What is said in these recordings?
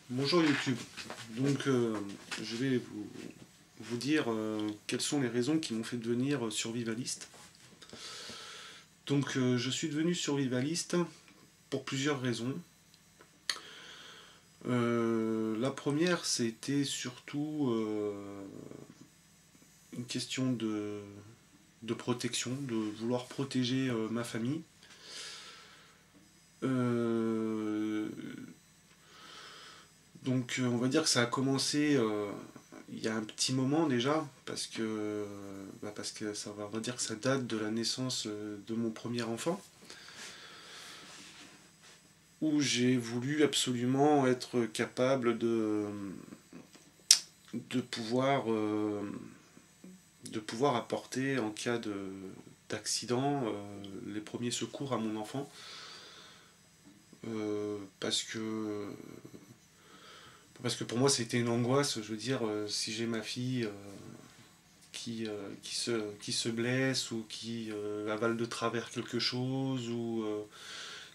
Bonjour YouTube. Donc je vais vous dire quelles sont les raisons qui m'ont fait devenir survivaliste. Donc je suis devenu survivaliste pour plusieurs raisons. La première, c'était surtout une question de protection, de vouloir protéger ma famille. Euh, donc on va dire que ça a commencé il y a un petit moment déjà, parce que on va dire que ça date de la naissance de mon premier enfant, où j'ai voulu absolument être capable de pouvoir, euh, de pouvoir apporter en cas d'accident les premiers secours à mon enfant. Euh, parce que parce que pour moi c'était une angoisse, je veux dire, si j'ai ma fille qui se blesse ou qui avale de travers quelque chose ou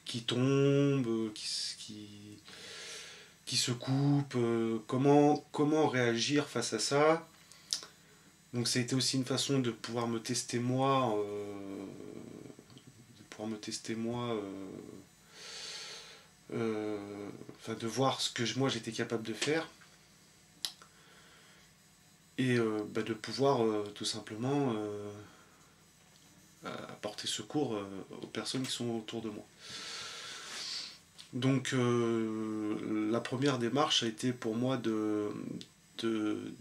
qui tombe, qui se coupe, comment réagir face à ça. Donc ça a été aussi une façon de pouvoir me tester moi, de pouvoir me tester moi, enfin de voir ce que moi j'étais capable de faire et de pouvoir tout simplement apporter secours aux personnes qui sont autour de moi. Donc la première démarche a été pour moi de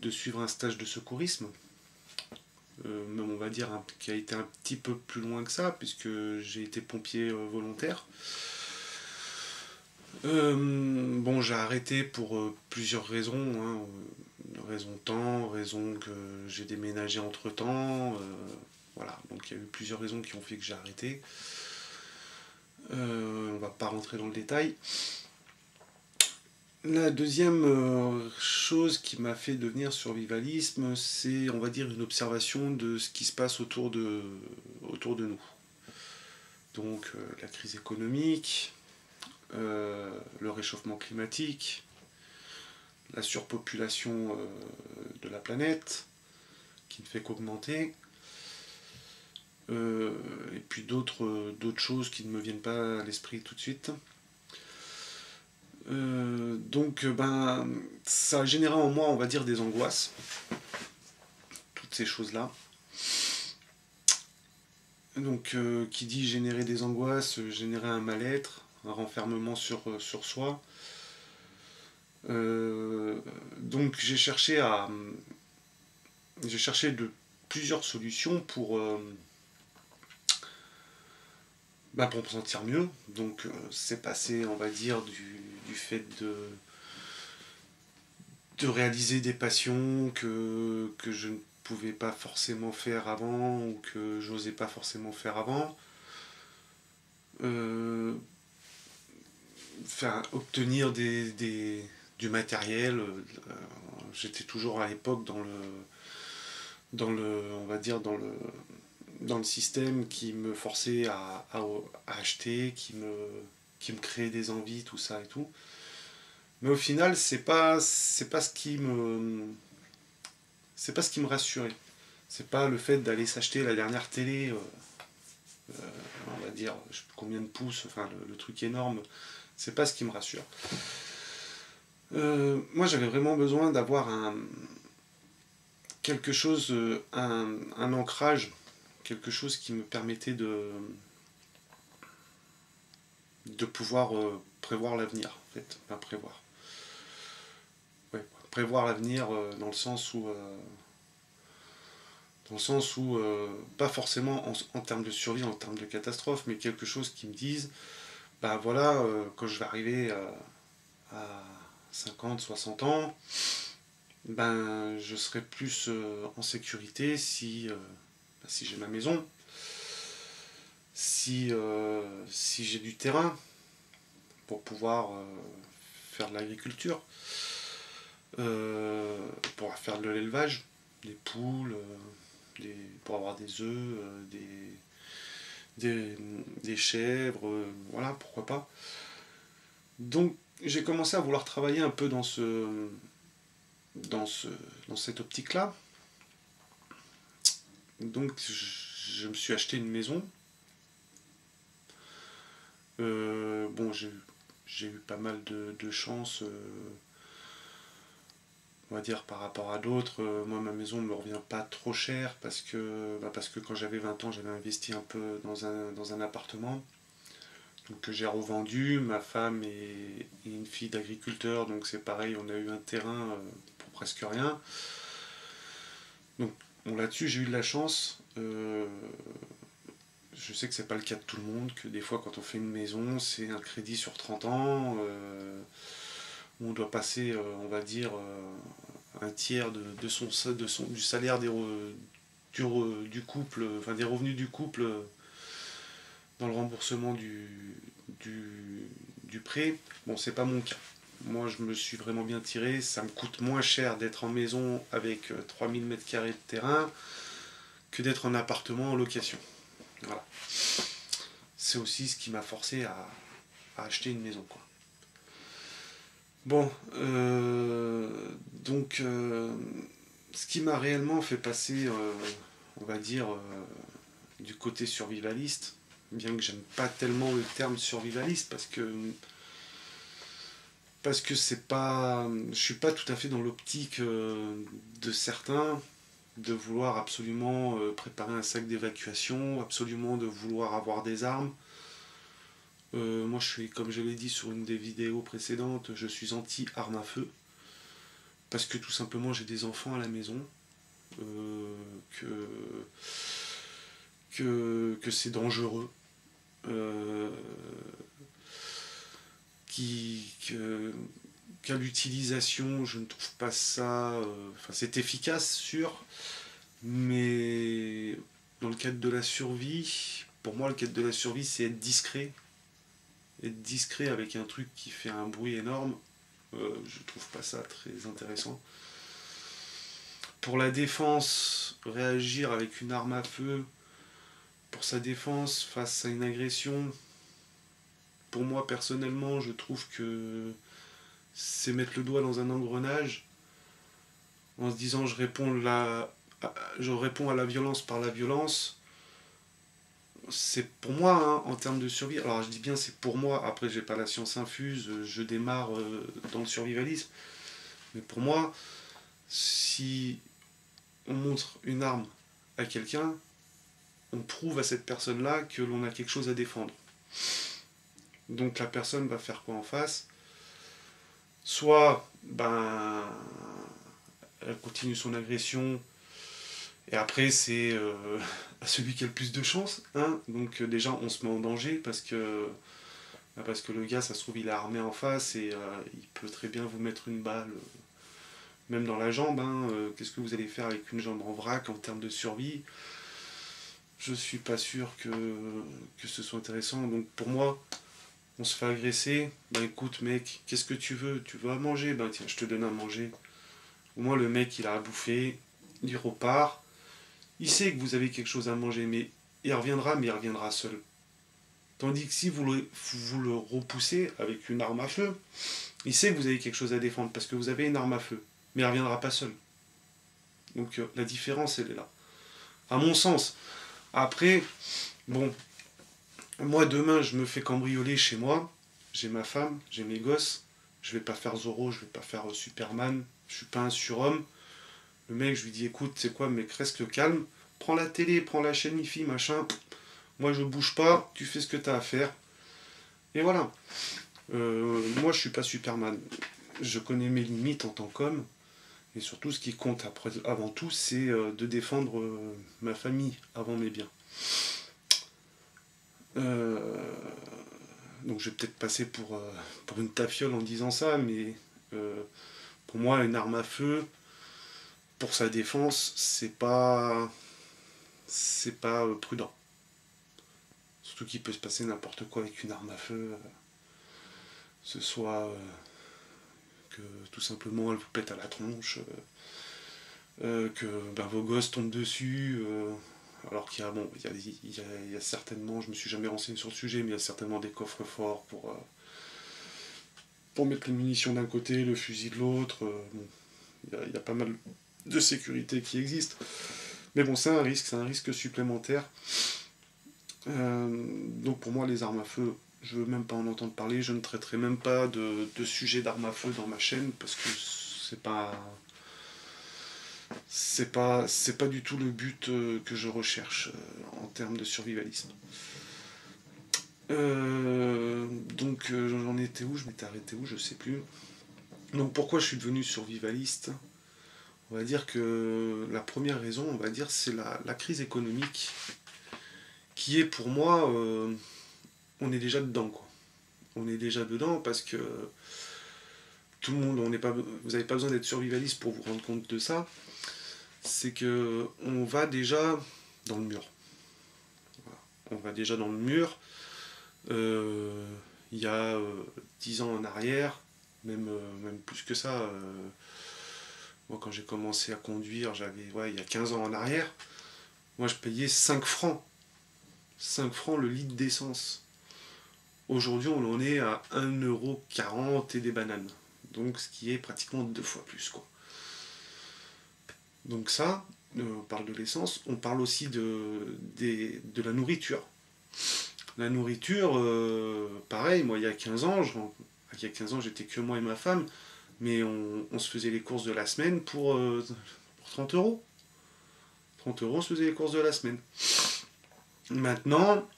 suivre un stage de secourisme, même on va dire qui a été un petit peu plus loin que ça, puisque j'ai été pompier volontaire. Bon, j'ai arrêté pour plusieurs raisons, hein, raison de temps, raison que j'ai déménagé entre temps, voilà, donc il y a eu plusieurs raisons qui ont fait que j'ai arrêté. On va pas rentrer dans le détail. La deuxième chose qui m'a fait devenir survivalisme, c'est, on va dire, une observation de ce qui se passe autour de nous. Donc la crise économique, le réchauffement climatique, la surpopulation de la planète, qui ne fait qu'augmenter, et puis d'autres choses qui ne me viennent pas à l'esprit tout de suite. Donc ça a généré en moi, on va dire, des angoisses, toutes ces choses-là. Donc qui dit générer des angoisses, générer un mal-être, un renfermement sur soi. Euh, donc j'ai cherché de plusieurs solutions pour me sentir mieux. Donc c'est passé, on va dire, du fait de réaliser des passions que je ne pouvais pas forcément faire avant ou que j'osais pas forcément faire avant. Euh, Faire obtenir du matériel. J'étais toujours à l'époque on va dire dans le système qui me forçait à acheter, qui me créait des envies, tout ça et tout. Mais au final, c'est pas ce qui me rassurait. C'est pas le fait d'aller s'acheter la dernière télé, on va dire, je sais plus combien de pouces, enfin le truc énorme. C'est pas ce qui me rassure. Moi, j'avais vraiment besoin d'avoir quelque chose, un ancrage, quelque chose qui me permettait de pouvoir prévoir l'avenir, en fait, pas prévoir. Ouais, prévoir l'avenir dans le sens où pas forcément en termes de survie, en termes de catastrophe, mais quelque chose qui me dise, bah voilà, quand je vais arriver à 50, 60 ans, ben je serai plus en sécurité si j'ai ma maison, si j'ai du terrain pour pouvoir faire de l'agriculture, pour faire de l'élevage, des poules, pour avoir des œufs, des chèvres, voilà, pourquoi pas. Donc j'ai commencé à vouloir travailler un peu dans, ce, dans cette optique-là. Donc je me suis acheté une maison. Bon, j'ai eu pas mal de chance, on va dire, par rapport à d'autres. Moi, ma maison ne me revient pas trop cher parce que quand j'avais 20 ans, j'avais investi un peu dans un appartement. Donc, que j'ai revendu. Ma femme est une fille d'agriculteur, donc c'est pareil, on a eu un terrain pour presque rien. Donc, bon, là-dessus, j'ai eu de la chance. Je sais que c'est pas le cas de tout le monde, que des fois quand on fait une maison, c'est un crédit sur 30 ans, où on doit passer, on va dire, un tiers du salaire du couple, enfin des revenus du couple dans le remboursement du, du prêt. Bon, c'est pas mon cas. Moi, je me suis vraiment bien tiré. Ça me coûte moins cher d'être en maison avec 3000 m² de terrain que d'être en appartement en location. Voilà. C'est aussi ce qui m'a forcé à acheter une maison, quoi. Bon, donc, ce qui m'a réellement fait passer, on va dire, du côté survivaliste, bien que j'aime pas tellement le terme survivaliste, parce que c'est pas, je suis pas tout à fait dans l'optique de certains de vouloir absolument préparer un sac d'évacuation, absolument de vouloir avoir des armes. Moi, je suis, comme je l'ai dit sur une des vidéos précédentes, je suis anti-arme à feu. Parce que tout simplement, j'ai des enfants à la maison. euh, que, que c'est dangereux. Euh, qu'à l'utilisation, je ne trouve pas ça. Enfin, c'est efficace, sûr. Mais dans le cadre de la survie, pour moi, le cadre de la survie, c'est être discret. Être discret avec un truc qui fait un bruit énorme, je trouve pas ça très intéressant. Pour la défense, réagir avec une arme à feu, pour sa défense face à une agression, pour moi personnellement, je trouve que c'est mettre le doigt dans un engrenage en se disant je réponds à la violence par la violence. C'est pour moi, hein, en termes de survie. Alors je dis bien c'est pour moi, après j'ai pas la science infuse, je démarre dans le survivalisme. Mais pour moi, si on montre une arme à quelqu'un, on prouve à cette personne-là que l'on a quelque chose à défendre. Donc la personne va faire quoi en face? Soit, ben, elle continue son agression, et après c'est à celui qui a le plus de chance. Hein. Donc déjà on se met en danger parce que le gars, ça se trouve, il est armé en face et il peut très bien vous mettre une balle, même dans la jambe. Hein. Qu'est-ce que vous allez faire avec une jambe en vrac en termes de survie? Je suis pas sûr que ce soit intéressant. Donc pour moi, on se fait agresser. Ben écoute mec, qu'est-ce que tu veux? Tu veux à manger? Ben tiens, je te donne à manger. Au moins le mec, il a à bouffer, il repart. Il sait que vous avez quelque chose à manger, mais il reviendra seul. Tandis que si vous le repoussez avec une arme à feu, il sait que vous avez quelque chose à défendre parce que vous avez une arme à feu, mais il ne reviendra pas seul. Donc la différence, elle est là. À mon sens. Après, bon, moi demain, je me fais cambrioler chez moi. J'ai ma femme, j'ai mes gosses. Je vais pas faire Zorro, je vais pas faire Superman. Je suis pas un surhomme. Le mec, je lui dis, écoute, c'est quoi, mec, reste calme. Prends la télé, prends la chaîne IFI, machin. Moi, je bouge pas. Tu fais ce que tu as à faire. Et voilà. Moi, je suis pas Superman. Je connais mes limites en tant qu'homme. Et surtout, ce qui compte avant tout, c'est de défendre ma famille avant mes biens. Euh, donc, je vais peut-être passer pour une tafiole en disant ça, mais euh, pour moi, une arme à feu, pour sa défense, c'est pas prudent. Surtout qu'il peut se passer n'importe quoi avec une arme à feu. Ce soit que tout simplement elle vous pète à la tronche, que ben, vos gosses tombent dessus, alors qu'il y a, bon, il y a certainement, je me suis jamais renseigné sur le sujet, mais il y a certainement des coffres forts pour mettre les munitions d'un côté, le fusil de l'autre. Bon, il y a pas mal de sécurité qui existe. Mais bon, c'est un risque supplémentaire. Donc pour moi, les armes à feu, je veux même pas en entendre parler. Je ne traiterai même pas de sujet d'armes à feu dans ma chaîne parce que c'est pas du tout le but que je recherche en termes de survivalisme. J'en étais où? Je m'étais arrêté où? Je sais plus. Donc pourquoi je suis devenu survivaliste? On va dire que la première raison, on va dire, c'est la crise économique qui est pour moi, on est déjà dedans, quoi. On est déjà dedans parce que tout le monde, vous n'avez pas besoin d'être survivaliste pour vous rendre compte de ça. C'est que on va déjà dans le mur. Voilà. On va déjà dans le mur. Il y a 10 ans en arrière, même plus que ça. Moi, quand j'ai commencé à conduire, il y a 15 ans en arrière, moi je payais 5 francs. 5 francs le litre d'essence. Aujourd'hui, on en est à 1,40 € et des bananes. Donc, ce qui est pratiquement 2 fois plus, quoi. Donc ça, on parle de l'essence, on parle aussi de la nourriture. La nourriture, pareil, moi il y a 15 ans, j'étais que moi et ma femme, mais on se faisait les courses de la semaine pour 30 euros. 30 euros, on se faisait les courses de la semaine. Maintenant,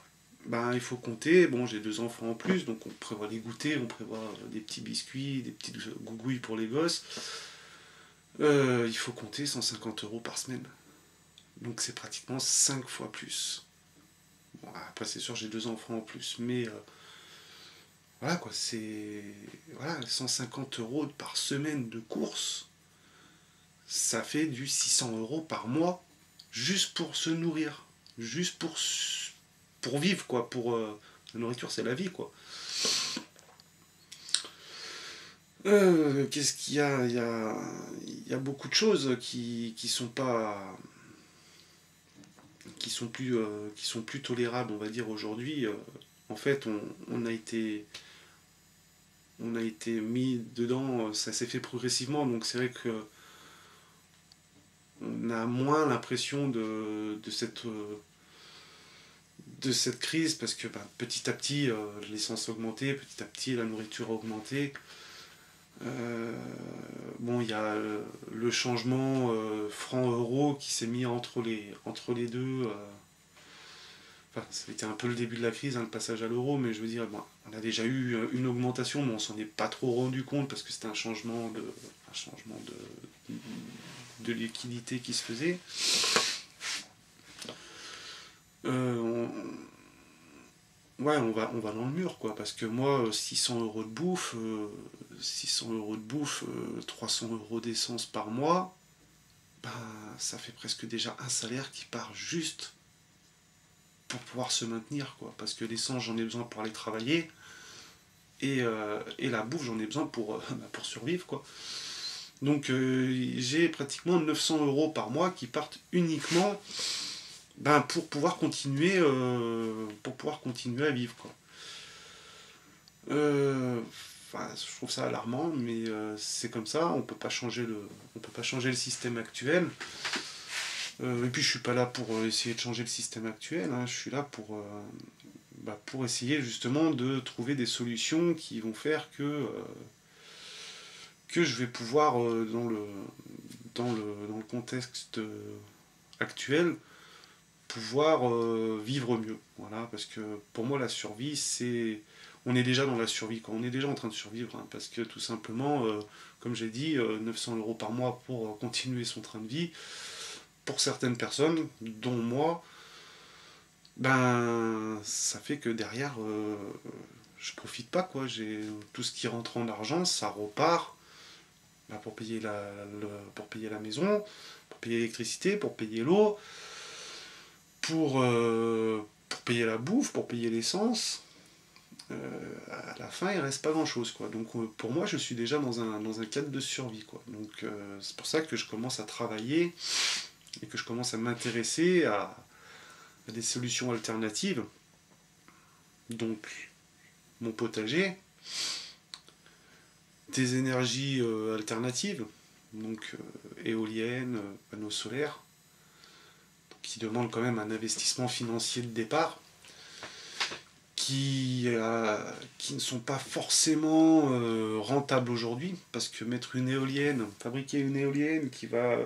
il faut compter, bon j'ai 2 enfants en plus, donc on prévoit les goûters, on prévoit des petits biscuits, des petites gougouilles pour les gosses. Il faut compter 150 euros par semaine. Donc c'est pratiquement 5 fois plus. Bon, après c'est sûr j'ai 2 enfants en plus, mais voilà quoi, c'est 150 euros par semaine de course, ça fait du 600 euros par mois, juste pour se nourrir, juste pour vivre quoi, la nourriture c'est la vie quoi. Qu'est-ce qu'il y a? Il y a beaucoup de choses qui sont pas qui sont plus tolérables on va dire aujourd'hui. En fait on a été mis dedans, ça s'est fait progressivement, donc c'est vrai que on a moins l'impression de cette crise parce que petit à petit l'essence a augmenté, petit à petit la nourriture a augmenté. Bon, il y a le changement franc-euro qui s'est mis entre les deux. Enfin, ça a été un peu le début de la crise, le passage à l'euro, mais je veux dire, on a déjà eu une augmentation, mais on s'en est pas trop rendu compte parce que c'était un changement de liquidité qui se faisait. On va dans le mur, quoi, parce que moi, 600 euros de bouffe, 300 euros d'essence par mois, ça fait presque déjà un salaire qui part juste pour pouvoir se maintenir, quoi, parce que l'essence, j'en ai besoin pour aller travailler, et la bouffe, j'en ai besoin pour survivre, quoi. Donc j'ai pratiquement 900 euros par mois qui partent uniquement pour pouvoir continuer à vivre quoi. Je trouve ça alarmant, mais c'est comme ça, on peut pas changer le système actuel. Et puis je suis pas là pour essayer de changer le système actuel, hein. Je suis là pour essayer justement de trouver des solutions qui vont faire que je vais pouvoir dans le contexte actuel pouvoir vivre mieux. Voilà, parce que pour moi la survie on est déjà dans la survie, quoi. On est déjà en train de survivre, hein, parce que tout simplement, comme j'ai dit, 900 euros par mois pour continuer son train de vie, pour certaines personnes, dont moi, ça fait que derrière, je profite pas, quoi. J'ai tout ce qui rentre en argent, ça repart pour payer pour payer la maison, pour payer l'électricité, pour payer l'eau, pour payer la bouffe, pour payer l'essence. À la fin, il reste pas grand chose, quoi. Donc pour moi, je suis déjà dans un cadre de survie, quoi. Donc c'est pour ça que je commence à travailler et que je commence à m'intéresser à des solutions alternatives. Donc mon potager, des énergies alternatives, donc éoliennes, panneaux solaires, qui demandent quand même un investissement financier de départ, qui ne sont pas forcément rentables aujourd'hui, parce que mettre une éolienne, fabriquer une éolienne qui va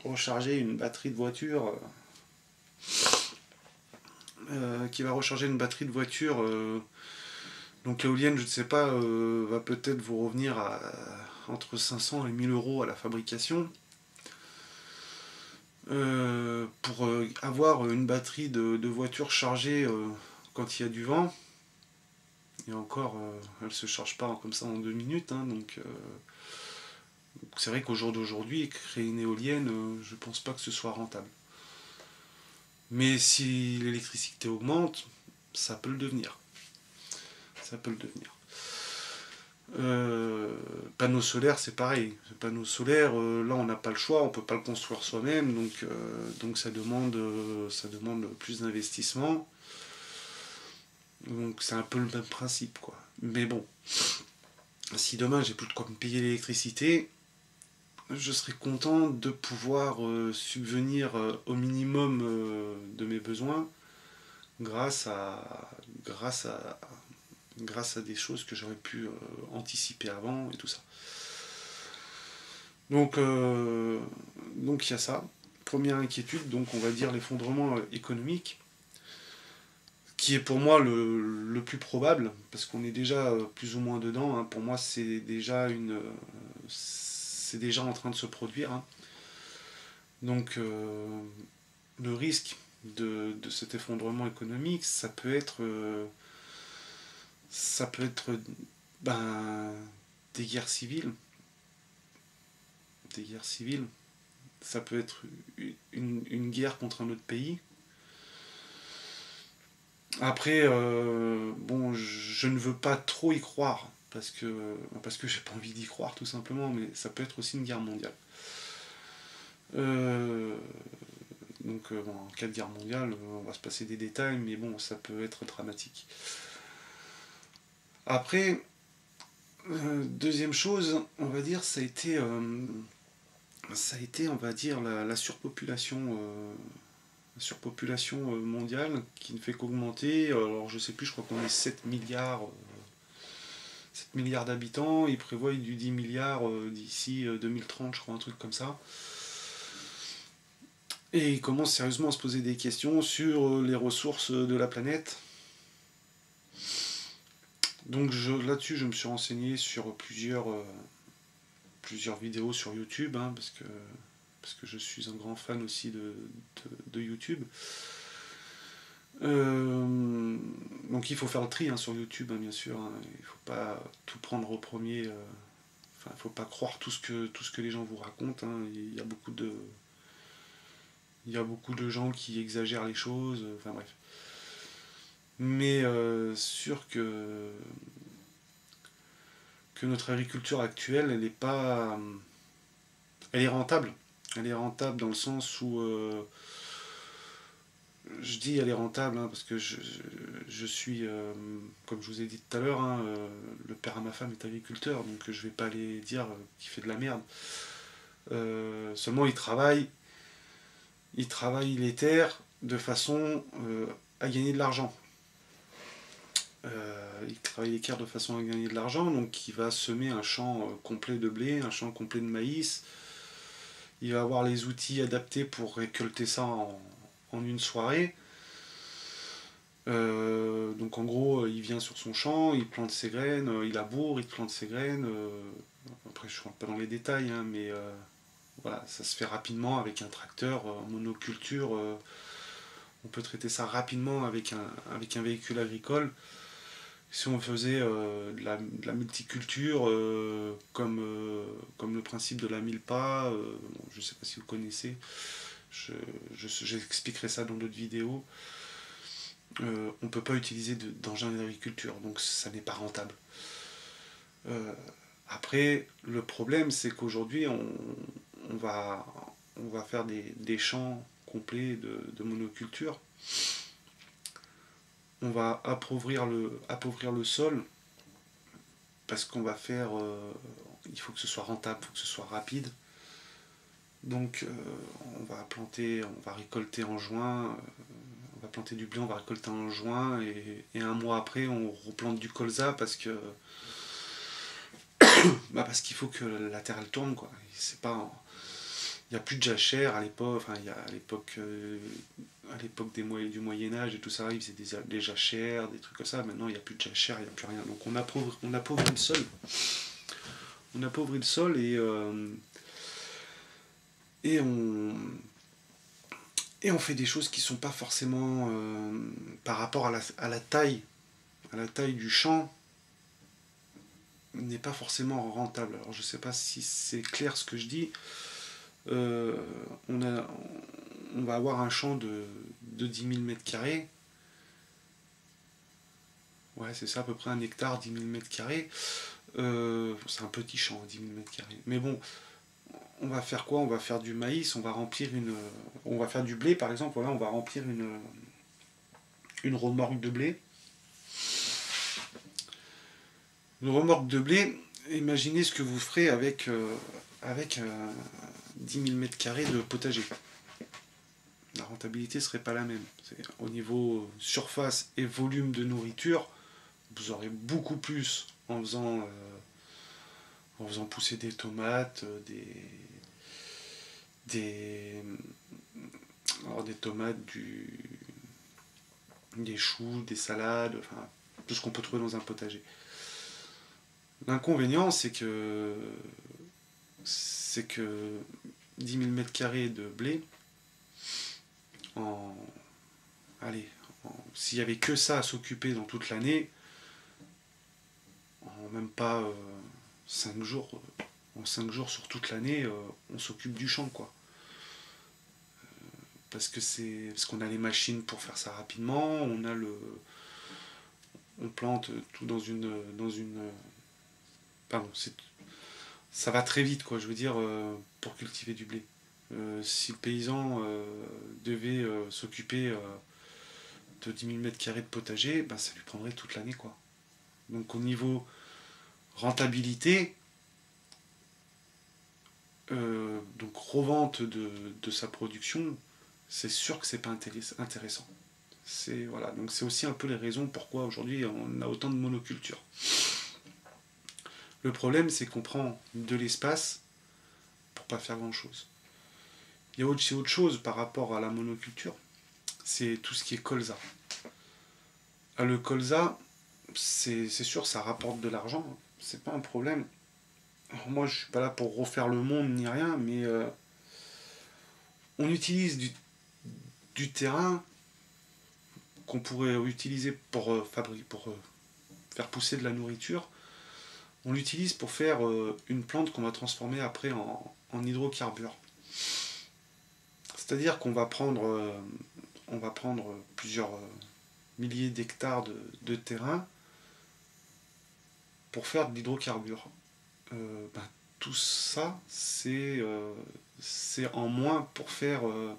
recharger une batterie de voiture, donc l'éolienne, je ne sais pas, va peut-être vous revenir à entre 500 et 1000 euros à la fabrication. Pour avoir une batterie de voiture chargée quand il y a du vent, et encore, elle ne se charge pas comme ça en 2 minutes, hein, donc c'est vrai qu'au jour d'aujourd'hui, créer une éolienne, je pense pas que ce soit rentable. Mais si l'électricité augmente, ça peut le devenir. Ça peut le devenir. Panneaux solaires, c'est pareil. Panneaux solaires, là, on n'a pas le choix, on peut pas le construire soi-même, donc ça demande plus d'investissement. Donc c'est un peu le même principe, quoi. Mais bon, si demain j'ai plus de quoi me payer l'électricité, je serais content de pouvoir subvenir au minimum de mes besoins grâce à, grâce à, grâce à des choses que j'aurais pu anticiper avant et tout ça. Donc il y a ça. Première inquiétude, donc on va dire l'effondrement économique, qui est pour moi le plus probable, parce qu'on est déjà plus ou moins dedans. Hein. Pour moi, c'est déjà en train de se produire. Hein. Donc le risque de cet effondrement économique, ça peut être ben, des guerres civiles, des guerres civiles. Ça peut être une guerre contre un autre pays. Après, bon, je ne veux pas trop y croire, parce que j'ai pas envie d'y croire tout simplement, mais ça peut être aussi une guerre mondiale. Euh, bon, en cas de guerre mondiale, on va se passer des détails, mais bon, ça peut être dramatique. Après, deuxième chose, on va dire, ça a été, on va dire, la surpopulation. Surpopulation mondiale qui ne fait qu'augmenter. Alors je sais plus, je crois qu'on est 7 milliards d'habitants. Ils prévoient du 10 milliards d'ici 2030, je crois, un truc comme ça. Et ils commencent sérieusement à se poser des questions sur les ressources de la planète. Donc là-dessus, je me suis renseigné sur plusieurs vidéos sur YouTube, hein, parce que je suis un grand fan aussi de YouTube. Donc il faut faire le tri hein, sur YouTube, hein, bien sûr. Hein. Il ne faut pas tout prendre au premier. Enfin, il ne faut pas croire tout ce que les gens vous racontent. Hein. Il y a beaucoup de gens qui exagèrent les choses. Enfin bref. Mais sûr que notre agriculture actuelle, elle est pas, elle est rentable. Elle est rentable dans le sens où je dis elle est rentable hein, parce que je suis, comme je vous ai dit tout à l'heure, hein, le père à ma femme est agriculteur, donc je vais pas aller dire qu'il fait de la merde. Seulement il travaille les terres de façon à gagner de l'argent. Il travaille les terres de façon à gagner de l'argent, donc il va semer un champ complet de blé, un champ complet de maïs. Il va avoir les outils adaptés pour récolter ça en une soirée. Donc en gros, il vient sur son champ, il plante ses graines, il laboure, il plante ses graines. Après, je ne rentre pas dans les détails, hein, mais voilà, ça se fait rapidement avec un tracteur en monoculture. On peut traiter ça rapidement avec un véhicule agricole. Si on faisait de la multiculture, comme le principe de la milpa, bon, je ne sais pas si vous connaissez, j'expliquerai ça dans d'autres vidéos. On ne peut pas utiliser d'engins d'agriculture, donc ça n'est pas rentable. Après, le problème, c'est qu'aujourd'hui, on va faire des champs complets de monoculture. On va appauvrir le sol parce qu'on va faire faut que ce soit rentable, il faut que ce soit rapide. Donc on va planter, on va récolter en juin, on va planter du blé, on va récolter en juin, et un mois après on replante du colza parce qu'il faut que la terre elle tourne, quoi. C'est pas, il n'y a plus de jachère à l'époque, enfin il y a à l'époque du Moyen Âge et tout ça, ils faisaient des jachères, des trucs comme ça. Maintenant il n'y a plus de jachère, il n'y a plus rien. Donc on appauvrit le sol. On appauvrit le sol et on fait des choses qui sont pas forcément par rapport à la taille du champ, n'est pas forcément rentable. Alors je sais pas si c'est clair ce que je dis. Euh, on, a, on va avoir un champ de 10 000 mètres carrés. Ouais, c'est ça, à peu près 1 hectare, 10 000 mètres carrés. C'est un petit champ, 10 000 mètres carrés. Mais bon, on va faire quoi? On va faire du maïs, on va faire du blé par exemple. Voilà, on va remplir une remorque de blé. Une remorque de blé, imaginez ce que vous ferez avec 10 000 mètres carrés de potager. La rentabilité ne serait pas la même. Au niveau surface et volume de nourriture, vous aurez beaucoup plus en faisant pousser des tomates, des tomates, des choux, des salades, enfin tout ce qu'on peut trouver dans un potager. L'inconvénient, c'est que 10 000 mètres carrés de blé, en, allez, s'il n'y avait que ça à s'occuper dans toute l'année, en même pas 5 jours, en 5 jours sur toute l'année, on s'occupe du champ, quoi. Parce qu'on a les machines pour faire ça rapidement, on plante tout pardon, ça va très vite, quoi, je veux dire, pour cultiver du blé. Si le paysan devait s'occuper de 10 000 mètres carrés de potager, ben, ça lui prendrait toute l'année, quoi. Donc au niveau rentabilité, donc revente de sa production, c'est sûr que c'est pas intéressant. Voilà, donc c'est aussi un peu les raisons pourquoi aujourd'hui on a autant de monoculture. Le problème, c'est qu'on prend de l'espace pour pas faire grand chose. Il y a aussi autre chose par rapport à la monoculture, c'est tout ce qui est colza. Le colza, c'est sûr, ça rapporte de l'argent, c'est pas un problème. Alors moi, je suis pas là pour refaire le monde ni rien, mais on utilise du terrain qu'on pourrait utiliser pour faire pousser de la nourriture. On l'utilise pour faire une plante qu'on va transformer après en hydrocarbures. C'est-à-dire qu'on va prendre plusieurs milliers d'hectares de terrain pour faire de l'hydrocarbure. Ben, tout ça, c'est en moins pour faire de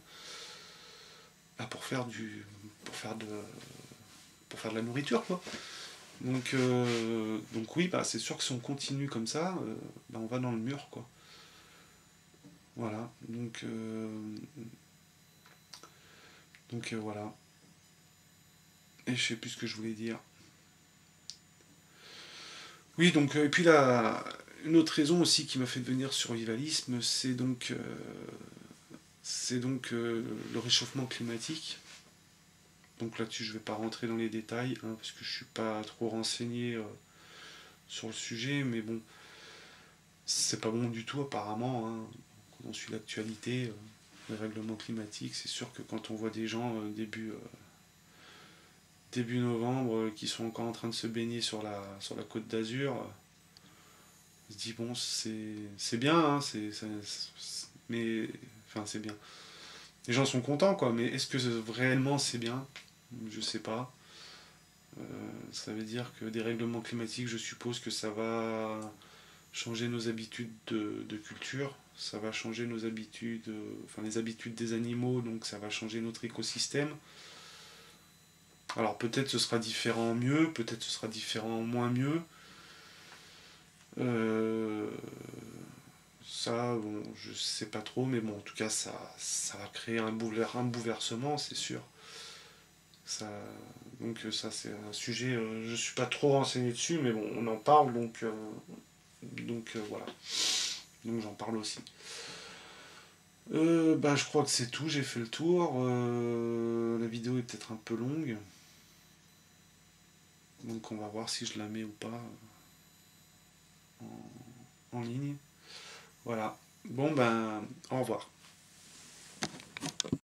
la nourriture, quoi. Donc oui, bah, c'est sûr que si on continue comme ça, bah, on va dans le mur, quoi. Voilà. Voilà. Et je sais plus ce que je voulais dire. Oui, donc et puis là, une autre raison aussi qui m'a fait devenir survivalisme, c'est donc le réchauffement climatique. Donc là-dessus, je ne vais pas rentrer dans les détails, hein, parce que je ne suis pas trop renseigné sur le sujet, mais bon, c'est pas bon du tout apparemment, hein. Quand on suit l'actualité, les règlements climatiques, c'est sûr que quand on voit des gens début novembre qui sont encore en train de se baigner sur la côte d'Azur, on se dit bon, c'est bien, hein, mais enfin c'est bien. Les gens sont contents, quoi, mais est-ce que réellement c'est bien? Je sais pas. Ça veut dire que des règlements climatiques, je suppose que ça va changer nos habitudes de culture, ça va changer nos habitudes, enfin les habitudes des animaux, donc ça va changer notre écosystème. Alors peut-être ce sera différent en mieux, peut-être ce sera différent en moins mieux. ça, bon, je sais pas trop, mais bon, en tout cas, ça va créer un bouleversement, c'est sûr. Ça, donc ça, c'est un sujet, je suis pas trop renseigné dessus, mais bon, on en parle, donc voilà. Donc j'en parle aussi. Bah, je crois que c'est tout, j'ai fait le tour. La vidéo est peut-être un peu longue. Donc on va voir si je la mets ou pas en ligne. Voilà. Bon ben, au revoir.